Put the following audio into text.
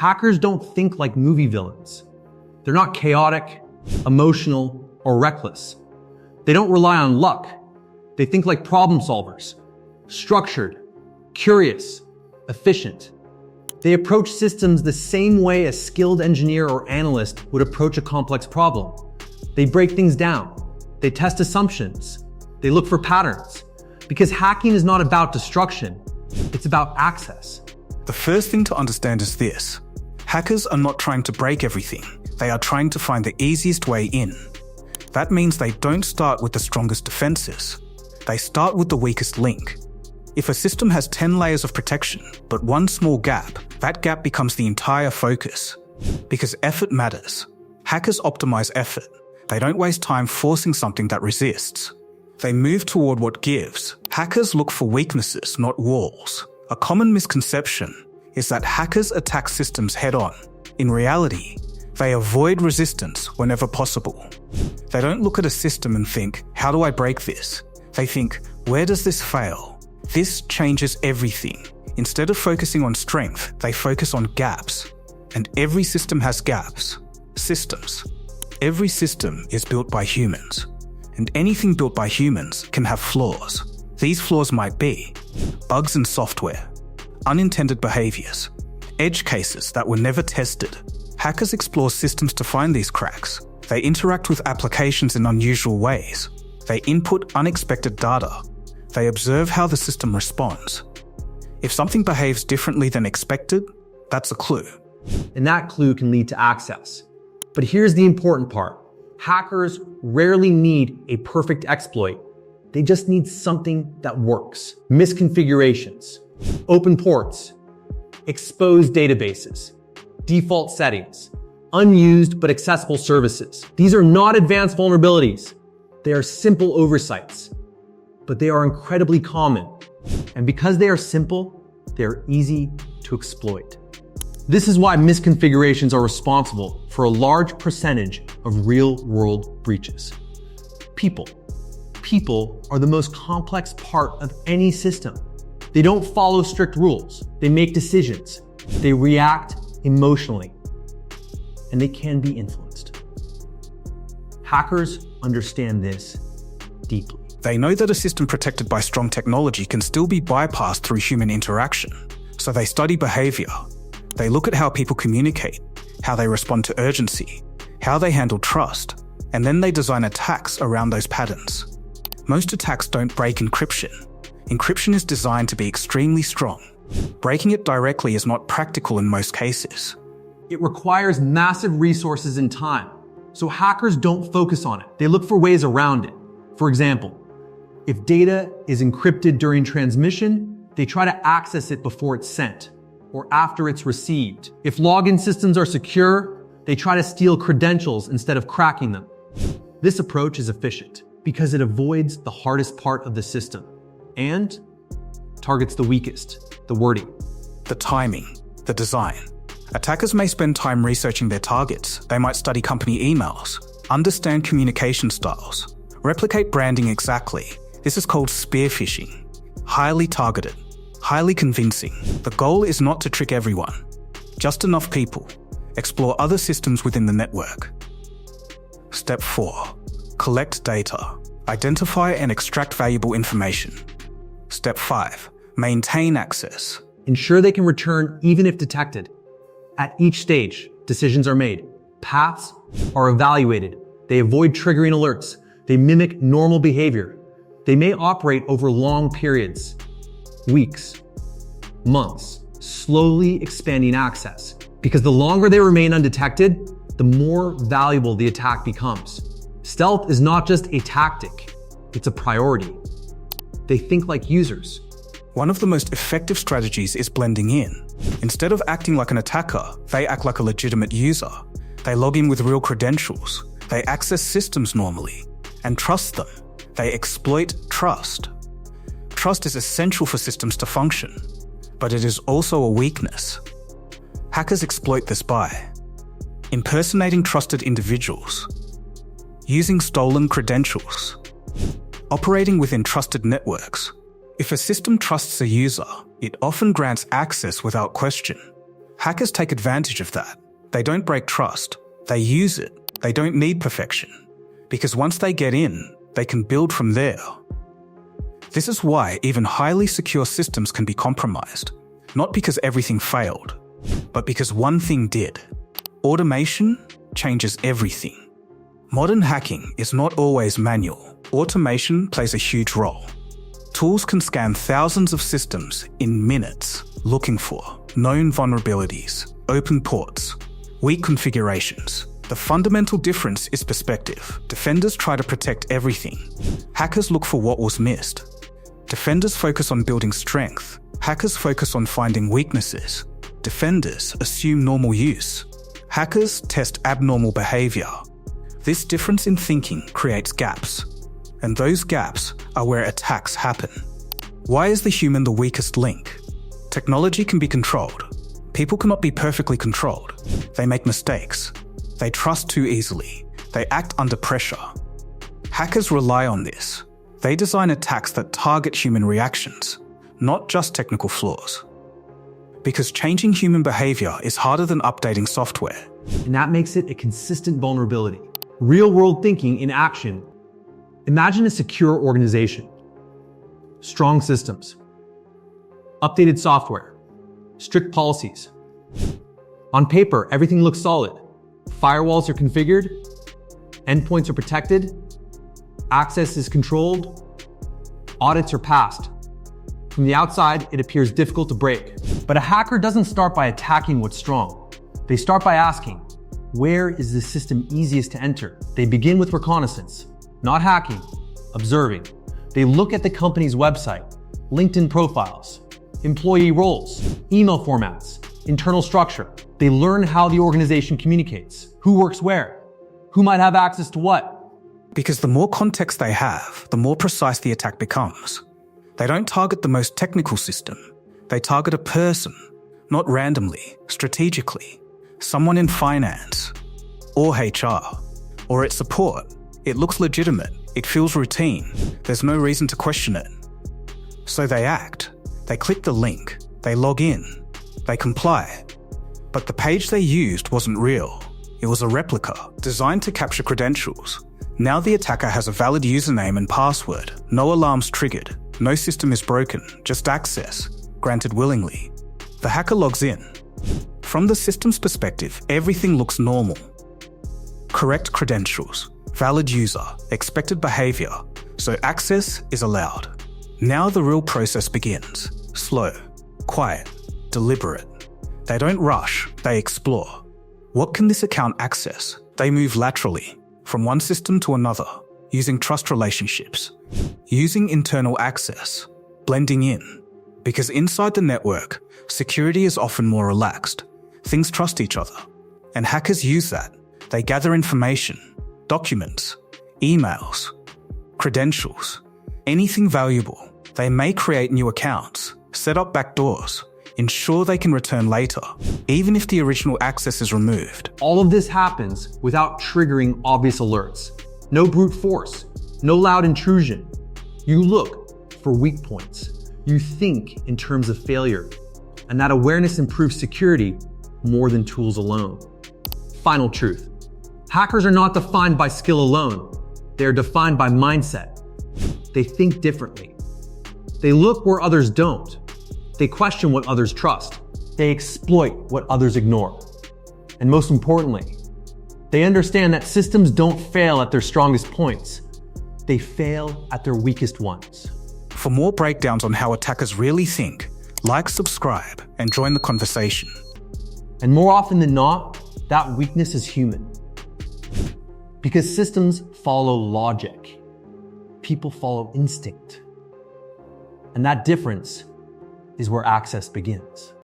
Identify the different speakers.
Speaker 1: Hackers don't think like movie villains. They're not chaotic, emotional, or reckless. They don't rely on luck. They think like problem solvers, structured, curious, efficient. They approach systems the same way a skilled engineer or analyst would approach a complex problem. They break things down. They test assumptions. They look for patterns. Because hacking is not about destruction, it's about access.
Speaker 2: The first thing to understand is this. Hackers are not trying to break everything. They are trying to find the easiest way in. That means they don't start with the strongest defenses. They start with the weakest link. If a system has 10 layers of protection, but one small gap, that gap becomes the entire focus. Because effort matters. Hackers optimize effort. They don't waste time forcing something that resists. They move toward what gives. Hackers look for weaknesses, not walls. A common misconception is that hackers attack systems head-on. In reality, they avoid resistance whenever possible. They don't look at a system and think, how do I break this? They think, where does this fail? This changes everything. Instead of focusing on strength, they focus on gaps. And every system has gaps. Systems. Every system is built by humans. And anything built by humans can have flaws. These flaws might be bugs in software, unintended behaviors, edge cases that were never tested. Hackers explore systems to find these cracks. They interact with applications in unusual ways. They input unexpected data. They observe how the system responds. If something behaves differently than expected, that's a clue.
Speaker 1: And that clue can lead to access. But here's the important part. Hackers rarely need a perfect exploit. They just need something that works. Misconfigurations, open ports, exposed databases, default settings, unused but accessible services. These are not advanced vulnerabilities. They are simple oversights, but they are incredibly common. And because they are simple, they are easy to exploit. This is why misconfigurations are responsible for a large percentage of real-world breaches. People are the most complex part of any system. They don't follow strict rules. They make decisions. They react emotionally. And they can be influenced. Hackers understand this deeply.
Speaker 2: They know that a system protected by strong technology can still be bypassed through human interaction. So they study behavior. They look at how people communicate, how they respond to urgency, how they handle trust, and then they design attacks around those patterns. Most attacks don't break encryption. Encryption is designed to be extremely strong. Breaking it directly is not practical in most cases.
Speaker 1: It requires massive resources and time, so hackers don't focus on it. They look for ways around it. For example, if data is encrypted during transmission, they try to access it before it's sent or after it's received. If login systems are secure, they try to steal credentials instead of cracking them. This approach is efficient because it avoids the hardest part of the system and targets the weakest, the wording.
Speaker 2: The timing, the design. Attackers may spend time researching their targets. They might study company emails, understand communication styles, replicate branding exactly. This is called spear phishing. Highly targeted, highly convincing. The goal is not to trick everyone, just enough people. Explore other systems within the network. Step 4. Collect data. Identify and extract valuable information. Step 5. Maintain access.
Speaker 1: Ensure they can return even if detected. At each stage, decisions are made. Paths are evaluated. They avoid triggering alerts. They mimic normal behavior. They may operate over long periods, weeks, months, slowly expanding access. Because the longer they remain undetected, the more valuable the attack becomes. Stealth is not just a tactic, it's a priority. They think like users.
Speaker 2: One of the most effective strategies is blending in. Instead of acting like an attacker, they act like a legitimate user. They log in with real credentials. They access systems normally and trust them. They exploit trust. Trust is essential for systems to function, but it is also a weakness. Hackers exploit this by impersonating trusted individuals, using stolen credentials, operating within trusted networks. If a system trusts a user, it often grants access without question. Hackers take advantage of that. They don't break trust. They use it. They don't need perfection. Because once they get in, they can build from there. This is why even highly secure systems can be compromised. Not because everything failed, but because one thing did. Automation changes everything. Modern hacking is not always manual. Automation plays a huge role. Tools can scan thousands of systems in minutes, looking for known vulnerabilities, open ports, weak configurations. The fundamental difference is perspective. Defenders try to protect everything. Hackers look for what was missed. Defenders focus on building strength. Hackers focus on finding weaknesses. Defenders assume normal use. Hackers test abnormal behavior. This difference in thinking creates gaps. And those gaps are where attacks happen. Why is the human the weakest link? Technology can be controlled. People cannot be perfectly controlled. They make mistakes. They trust too easily. They act under pressure. Hackers rely on this. They design attacks that target human reactions, not just technical flaws. Because changing human behavior is harder than updating software.
Speaker 1: And that makes it a consistent vulnerability. Real-world thinking in action. Imagine a secure organization. Strong systems. Updated software. Strict policies. On paper, everything looks solid. Firewalls are configured. Endpoints are protected. Access is controlled. Audits are passed. From the outside, it appears difficult to break. But a hacker doesn't start by attacking what's strong. They start by asking, where is the system easiest to enter? They begin with reconnaissance, not hacking, observing. They look at the company's website, LinkedIn profiles, employee roles, email formats, internal structure. They learn how the organization communicates, who works where, who might have access to what.
Speaker 2: Because the more context they have, the more precise the attack becomes. They don't target the most technical system. They target a person, not randomly, strategically. Someone in finance, or HR, or at support. It looks legitimate. It feels routine. There's no reason to question it. So they act. They click the link. They log in. They comply. But the page they used wasn't real. It was a replica, designed to capture credentials. Now the attacker has a valid username and password. No alarms triggered. No system is broken. Just access, granted willingly. The hacker logs in. From the system's perspective, everything looks normal. Correct credentials, valid user, expected behavior, so access is allowed. Now the real process begins. Slow, quiet, deliberate. They don't rush, they explore. What can this account access? They move laterally, from one system to another, using trust relationships, using internal access, blending in. Because inside the network, security is often more relaxed. Things trust each other. And hackers use that. They gather information, documents, emails, credentials, anything valuable. They may create new accounts, set up backdoors, ensure they can return later, even if the original access is removed.
Speaker 1: All of this happens without triggering obvious alerts. No brute force, no loud intrusion. You look for weak points. You think in terms of failure. And that awareness improves security more than tools alone. Final truth. Hackers are not defined by skill alone. They are defined by mindset. They think differently. They look where others don't. They question what others trust. They exploit what others ignore. And most importantly, they understand that systems don't fail at their strongest points. They fail at their weakest ones.
Speaker 2: For more breakdowns on how attackers really think, like, subscribe, and join the conversation.
Speaker 1: And more often than not, that weakness is human. Because systems follow logic. People follow instinct. And that difference is where access begins.